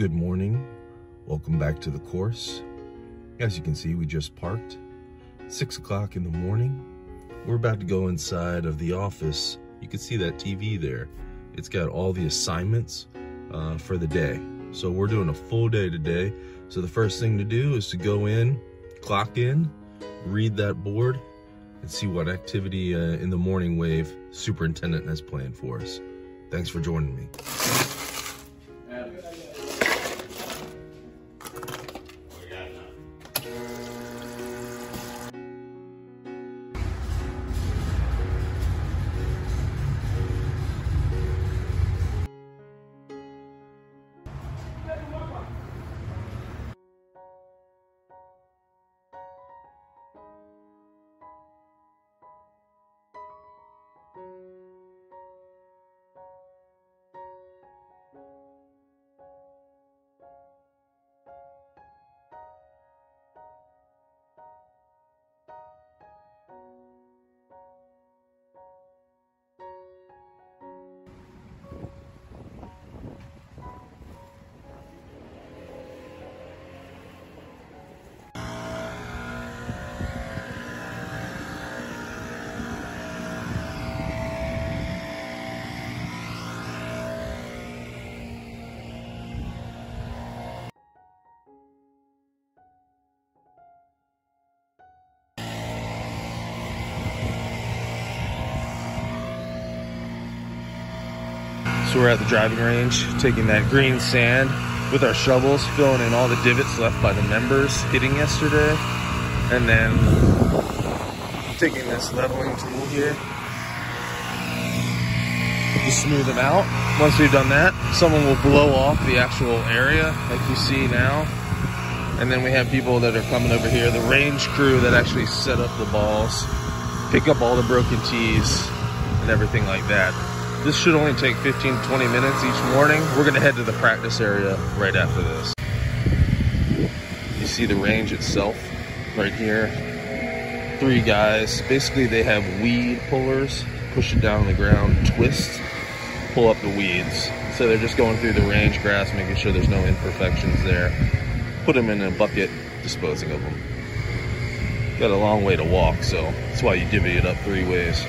Good morning. Welcome back to the course. As you can see, we just parked. 6 o'clock in the morning. We're about to go inside of the office. You can see that TV there. It's got all the assignments for the day. So we're doing a full day today. So the first thing to do is to go in, clock in, read that board, and see what activity in the morning wave superintendent has planned for us. Thanks for joining me. So we're at the driving range, taking that green sand with our shovels, filling in all the divots left by the members hitting yesterday, and then taking this leveling tool here to smooth them out. Once we've done that, someone will blow off the actual area like you see now, and then we have people that are coming over here, the range crew that actually set up the balls, pick up all the broken tees and everything like that. This should only take 15 to 20 minutes each morning. We're gonna head to the practice area right after this. You see the range itself right here. 3 guys. Basically they have weed pullers, push it down on the ground, twist, pull up the weeds. So they're just going through the range grass, making sure there's no imperfections there. Put them in a bucket, disposing of them. Got a long way to walk, so that's why you divvy it up 3 ways.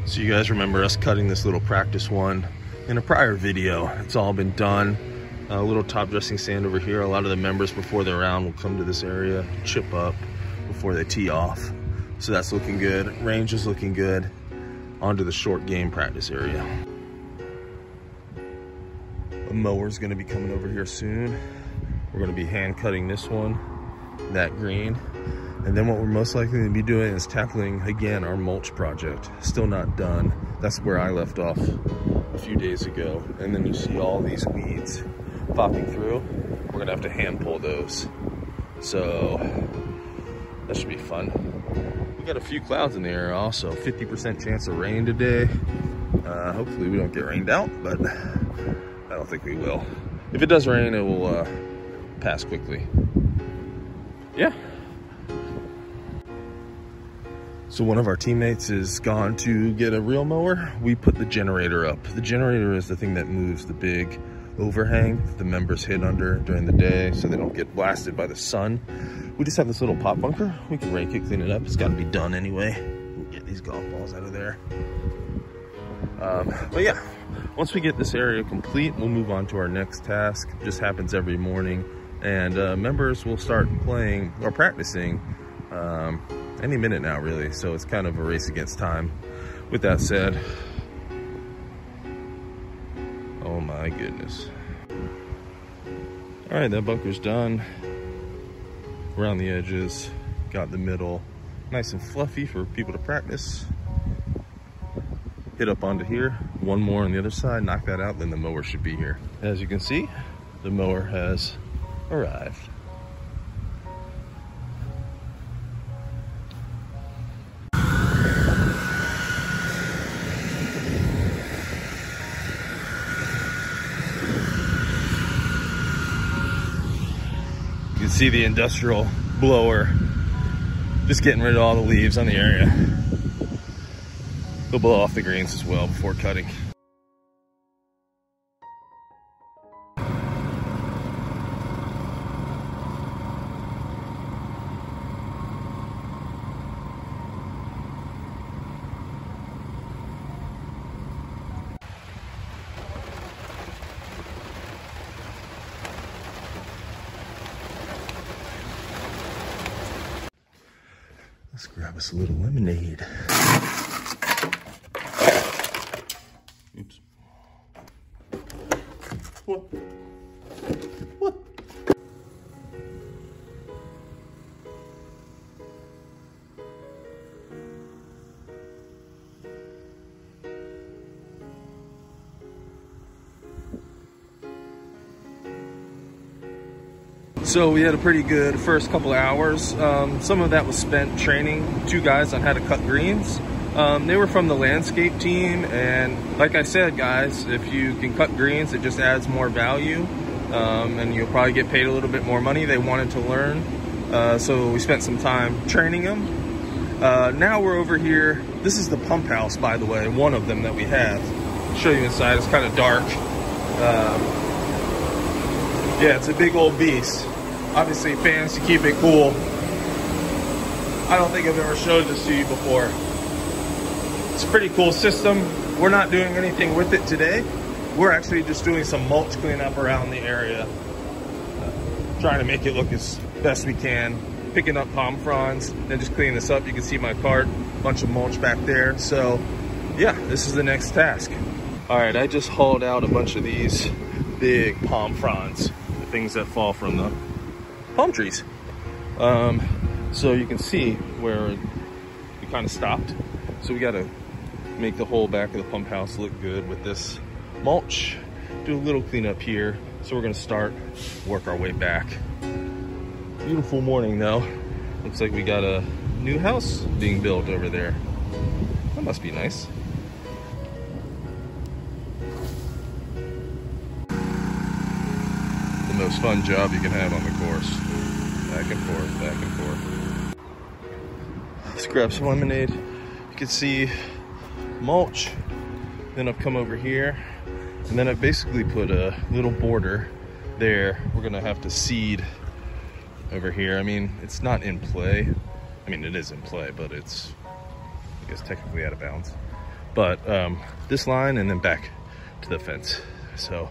So you guys remember us cutting this little practice one in a prior video. It's all been done. A little top dressing sand over here. A lot of the members before the round will come to this area, chip up before they tee off. So that's looking good. Range is looking good. Onto the short game practice area. A mower's gonna be coming over here soon. We're gonna be hand cutting this one, that green. And then what we're most likely to be doing is tackling, again, our mulch project. Still not done. That's where I left off a few days ago. And then you see all these weeds popping through. We're gonna have to hand pull those. So that should be fun. We got a few clouds in the air also. 50% chance of rain today. Hopefully we don't get rained out, but I don't think we will. If it does rain, it will pass quickly. Yeah. So one of our teammates is gone to get a real mower. We put the generator up. The generator is the thing that moves the big overhang the members hit under during the day so they don't get blasted by the sun. We just have this little pop bunker. We can rake it, clean it up. It's got to be done anyway. We'll get these golf balls out of there. But yeah, once we get this area complete, we'll move on to our next task. It just happens every morning. And members will start playing or practicing any minute now, really. So it's kind of a race against time. With that said, oh my goodness. All right, that bunker's done. Around the edges, got the middle nice and fluffy for people to practice. Hit up onto here, one more on the other side, knock that out, then the mower should be here. As you can see, the mower has arrived. You can see the industrial blower just getting rid of all the leaves on the area. They'll blow off the greens as well before cutting. Let's grab us a little lemonade. Oops. What? What? So we had a pretty good first couple of hours. Some of that was spent training 2 guys on how to cut greens. They were from the landscape team, and like I said, guys, if you can cut greens, it just adds more value, and you'll probably get paid a little bit more money. They wanted to learn, so we spent some time training them. Now we're over here. This is the pump house, by the way, one of them that we have. I'll show you inside. It's kind of dark. Yeah, it's a big old beast. Obviously, fans to keep it cool. I don't think I've ever showed this to you before. It's a pretty cool system. We're not doing anything with it today. We're actually just doing some mulch cleanup around the area. Trying to make it look as best we can. Picking up palm fronds, then just cleaning this up. You can see my cart, bunch of mulch back there. So yeah, this is the next task. All right, I just hauled out a bunch of these big palm fronds, the things that fall from the palm trees. So you can see where we kind of stopped. So we got to make the whole back of the pump house look good with this mulch. Do a little cleanup here. So we're going to start, work our way back. Beautiful morning though. Looks like we got a new house being built over there. That must be nice. The most fun job you can have on the course. Back and forth, back and forth. Let's grab some lemonade. You can see mulch. Then I've come over here, and then I've basically put a little border there. We're gonna have to seed over here. I mean, it's not in play. I mean, it is in play, but it's, I guess, technically out of bounds. But this line and then back to the fence. So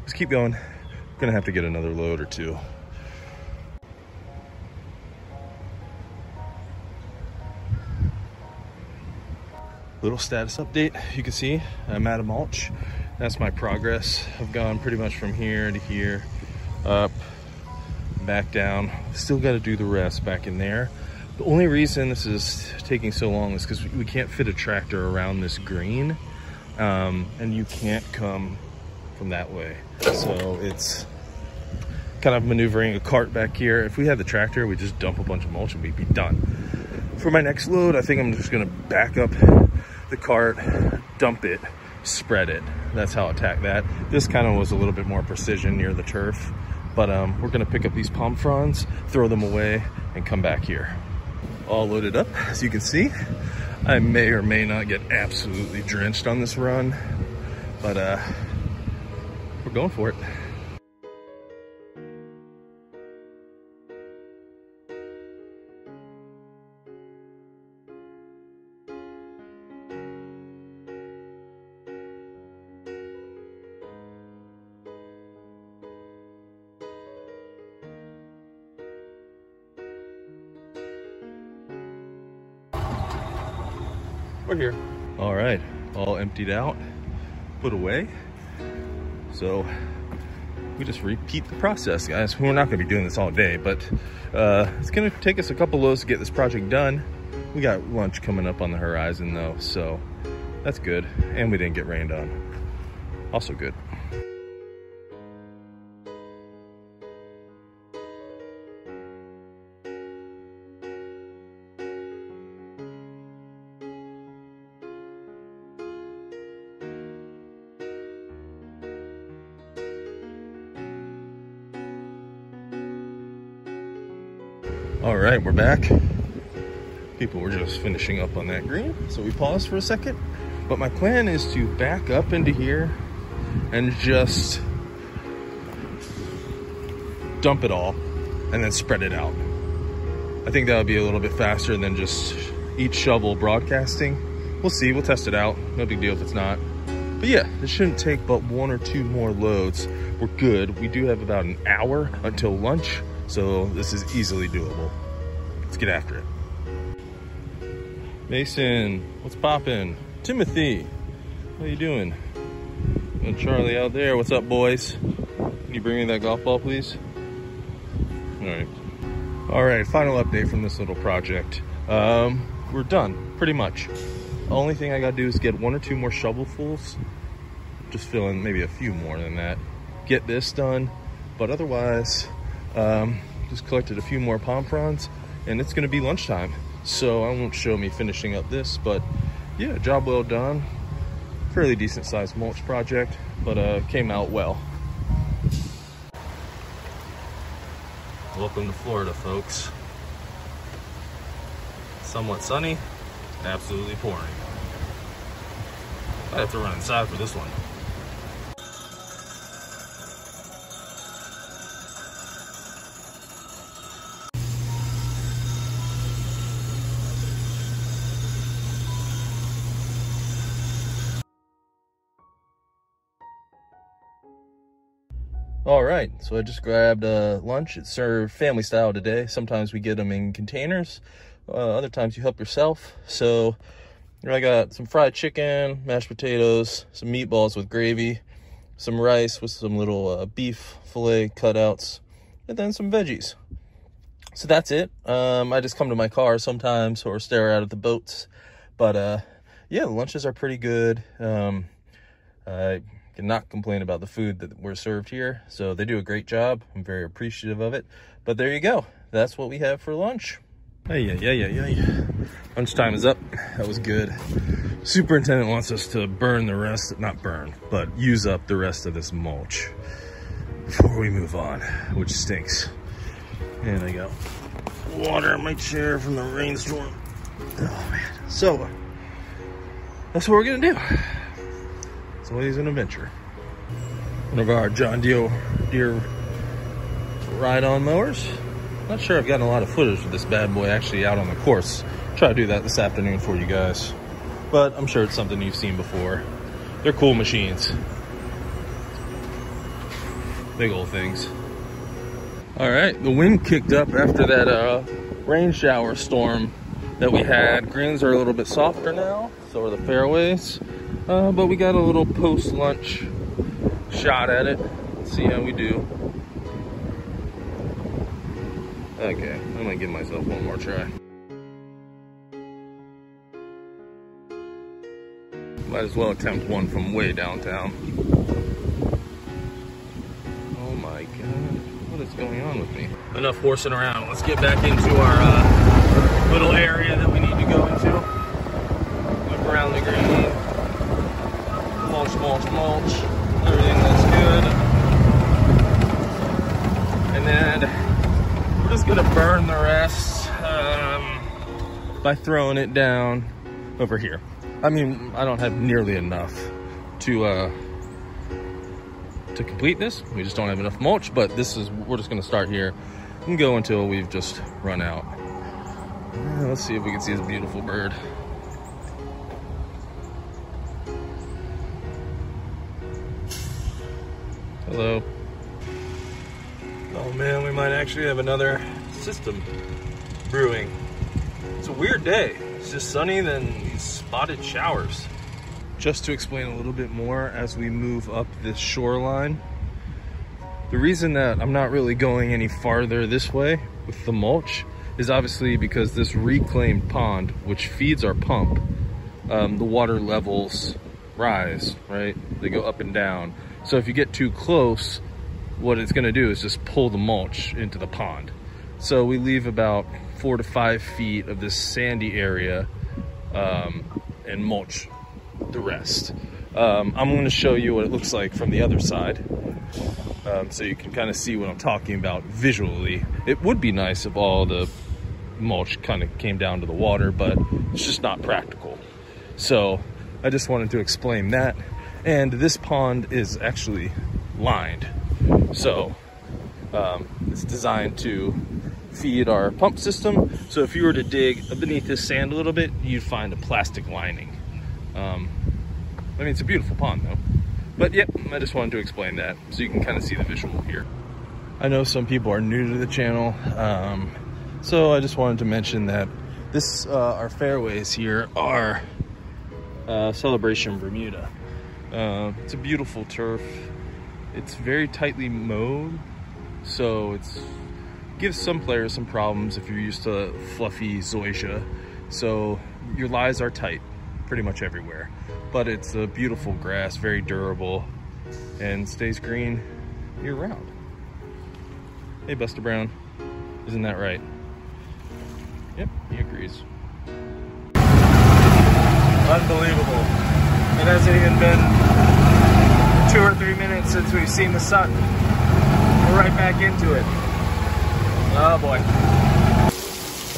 let's keep going. We're gonna have to get another load or 2. Little status update. You can see I'm out of mulch. That's my progress. I've gone pretty much from here to here, up, back down. Still got to do the rest back in there. The only reason this is taking so long is because we can't fit a tractor around this green, and you can't come from that way. So it's kind of maneuvering a cart back here. If we had the tractor, we just dump a bunch of mulch and we'd be done. For my next load, I think I'm just gonna back up the cart, dump it, spread it. That's how I attack that. This kind of was a little bit more precision near the turf, but we're gonna pick up these palm fronds, throw them away, and come back here. All loaded up, as you can see. I may or may not get absolutely drenched on this run, but we're going for it. We're here. All right, all emptied out, put away. So we just repeat the process, guys. We're not gonna be doing this all day, but it's gonna take us a couple loads to get this project done. We got lunch coming up on the horizon though, so that's good. And we didn't get rained on, also good. All right, we're back. People were just finishing up on that green, so we paused for a second. But my plan is to back up into here and just dump it all and then spread it out. I think that would be a little bit faster than just each shovel broadcasting. We'll see, we'll test it out. No big deal if it's not. But yeah, it shouldn't take but 1 or 2 more loads. We're good. We do have about an hour until lunch, so this is easily doable. Let's get after it. Mason, what's poppin'? Timothy, how you doing? And Charlie out there, what's up, boys? Can you bring me that golf ball, please? All right, final update from this little project. We're done, pretty much. The only thing I gotta do is get 1 or 2 more shovelfuls. Just fill in maybe a few more than that. Get this done, but otherwise, just collected a few more palm fronds, and it's gonna be lunchtime. So I won't show me finishing up this, but yeah, job well done. Fairly decent sized mulch project, but came out well. Welcome to Florida, folks. Somewhat sunny, absolutely pouring. I have to run inside for this one. All right, so I just grabbed lunch. It's served family style today. Sometimes we get them in containers. Other times you help yourself. So I got some fried chicken, mashed potatoes, some meatballs with gravy, some rice with some little beef fillet cutouts, and then some veggies. So that's it. I just come to my car sometimes or stare out at the boats. But yeah, the lunches are pretty good. I cannot complain about the food that we're served here. So they do a great job. I'm very appreciative of it. But there you go. That's what we have for lunch. Yeah. Lunchtime is up. That was good. Superintendent wants us to burn the rest, not burn, but use up the rest of this mulch before we move on, which stinks. And I got water in my chair from the rainstorm. Oh man. So that's what we're gonna do. It's always an adventure. One of our John Deere ride-on mowers. Not sure I've gotten a lot of footage of this bad boy actually out on the course. Try to do that this afternoon for you guys. But I'm sure it's something you've seen before. They're cool machines. Big old things. All right, the wind kicked up after that rain shower storm that we had. Greens are a little bit softer now, so are the fairways. But we got a little post-lunch shot at it. Let's see how we do. Okay, I'm gonna give myself one more try. Might as well attempt one from way downtown. Oh my God, what is going on with me? Enough horsing around. Let's get back into our little area that we need to go into. Look around the green. Mulch. Everything looks good. And then we're just gonna burn the rest by throwing it down over here. I mean, I don't have nearly enough to complete this. We just don't have enough mulch, but we're just gonna start here and go until we've just run out. Let's see if we can see this beautiful bird. Hello. Oh man, we might actually have another system brewing. It's a weird day. It's just sunny, then these spotted showers. Just to explain a little bit more as we move up this shoreline, the reason that I'm not really going any farther this way with the mulch is obviously because this reclaimed pond, which feeds our pump, the water levels rise, right? They go up and down. So if you get too close, what it's gonna do is just pull the mulch into the pond. So we leave about 4 to 5 feet of this sandy area and mulch the rest. I'm gonna show you what it looks like from the other side. So you can kind of see what I'm talking about visually. It would be nice if all the mulch kind of came down to the water, but it's just not practical. So I just wanted to explain that. And this pond is actually lined. So it's designed to feed our pump system. So if you were to dig beneath this sand a little bit, you'd find a plastic lining. I mean, it's a beautiful pond though. But yep, I just wanted to explain that so you can kind of see the visual here. I know some people are new to the channel, so I just wanted to mention that This, our fairways here are Celebration Bermuda. It's a beautiful turf. It's very tightly mowed, so it's gives some players some problems if you're used to fluffy zoysia. So your lies are tight pretty much everywhere, but it's a beautiful grass, very durable, and stays green year round. Hey, Buster Brown, isn't that right? Yep, he agrees. Unbelievable. It hasn't even been 2 or 3 minutes since we've seen the sun. We're right back into it. Oh boy.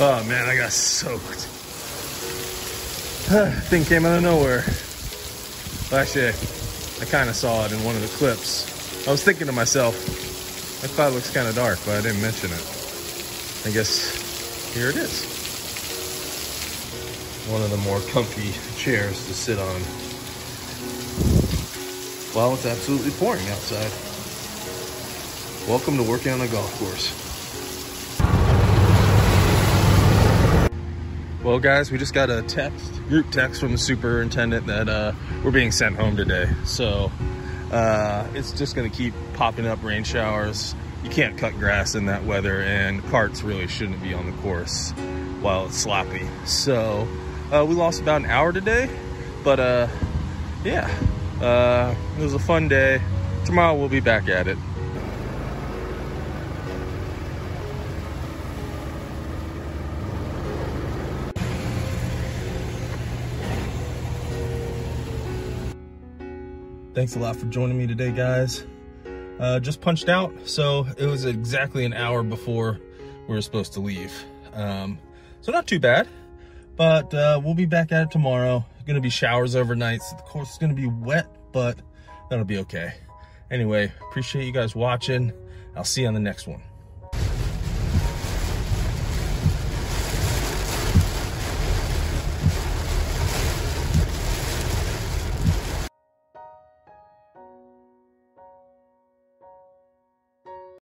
Oh man, I got soaked. Thing came out of nowhere. Well, actually, I kind of saw it in one of the clips. I was thinking to myself, that cloud looks kind of dark, but I didn't mention it. I guess here it is. One of the more comfy chairs to sit on while it's absolutely pouring outside. Welcome to working on a golf course. Well guys, we just got a group text from the superintendent that we're being sent home today. So it's just gonna keep popping up rain showers. You can't cut grass in that weather, and carts really shouldn't be on the course while it's sloppy. So we lost about an hour today, but yeah, it was a fun day. Tomorrow we'll be back at it. Thanks a lot for joining me today, guys. Just punched out, so it was exactly an hour before we were supposed to leave. So not too bad, but we'll be back at it tomorrow. Gonna be showers overnight, so the course is gonna be wet, but that'll be okay. Anyway, appreciate you guys watching. I'll see you on the next one.